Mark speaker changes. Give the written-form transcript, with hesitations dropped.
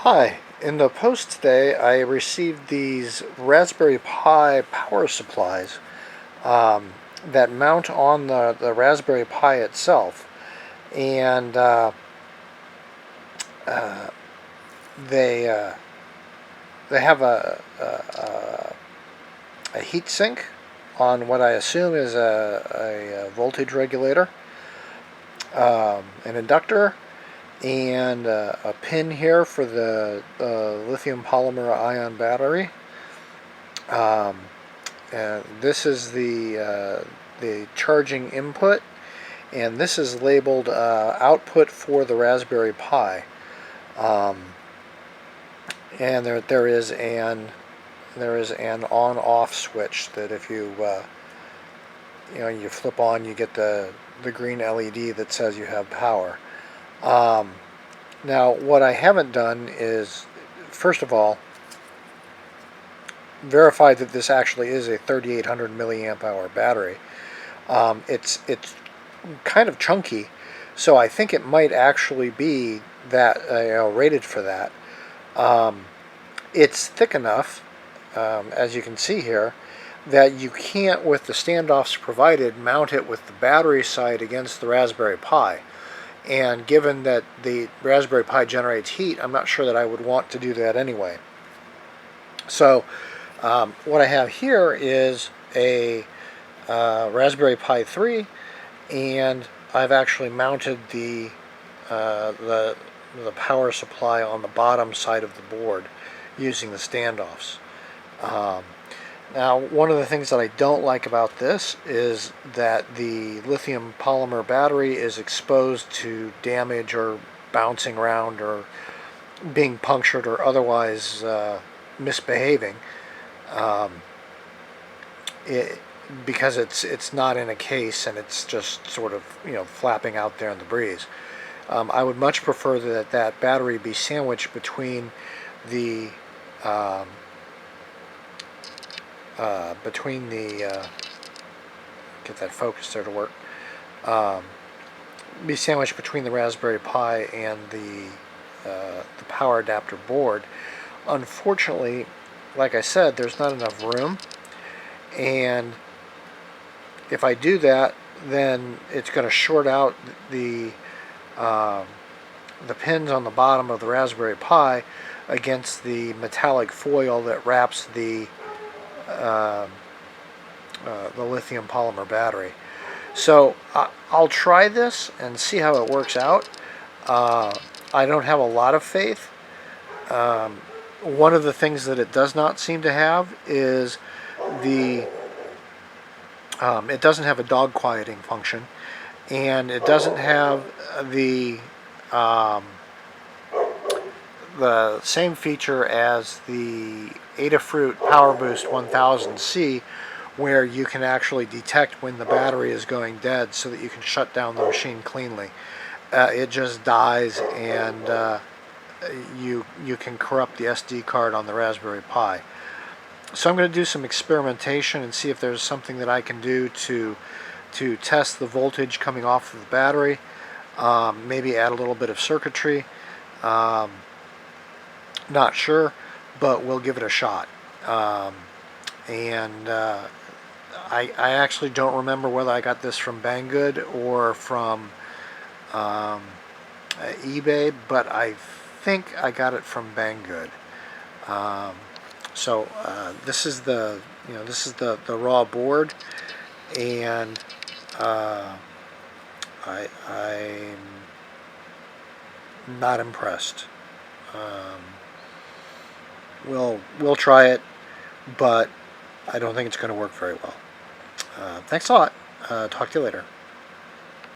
Speaker 1: Hi, in the post today I received these Raspberry Pi power supplies that mount on the Raspberry Pi itself. And uh, they, uh, they have a heat sink on what I assume is a voltage regulator, an inductor, and a pin here for the lithium polymer ion battery. Um, this is the charging input, and this is labeled output for the Raspberry Pi. Um, and there is an on-off switch that if you flip on, you get the green LED that says you have power. Now, what I haven't done is, first of all, verify that this actually is a 3800 milliamp hour battery. It's kind of chunky, so I think it might actually be that rated for that. It's thick enough, as you can see here, that you can't, with the standoffs provided, mount it with the battery side against the Raspberry Pi. And given that the Raspberry Pi generates heat, I'm not sure that I would want to do that anyway. So what I have here is a Raspberry Pi 3, and I've actually mounted the power supply on the bottom side of the board using the standoffs. Now, one of the things that I don't like about this is that the lithium polymer battery is exposed to damage or bouncing around or being punctured or otherwise misbehaving, because it's not in a case and it's just sort of flapping out there in the breeze. I would much prefer that battery be sandwiched between the get that focus there to work. Be sandwiched between the Raspberry Pi and the power adapter board. Unfortunately, like I said, there's not enough room, and if I do that, then it's going to short out the pins on the bottom of the Raspberry Pi against the metallic foil that wraps the lithium polymer battery. So I'll try this and see how it works out. I don't have a lot of faith. One of the things that it does not seem to have is it doesn't have a dog quieting function, and it doesn't have the same feature as the Adafruit PowerBoost 1000C, where you can actually detect when the battery is going dead so that you can shut down the machine cleanly. It just dies, and you can corrupt the SD card on the Raspberry Pi. So I'm going to do some experimentation and see if there's something that I can do to test the voltage coming off of the battery. Maybe add a little bit of circuitry. Not sure, but we'll give it a shot. I actually don't remember whether I got this from BangGood or from eBay, but I think I got it from BangGood. So this is the raw board, and I'm not impressed. We'll try it, but I don't think it's going to work very well. Thanks a lot. Talk to you later.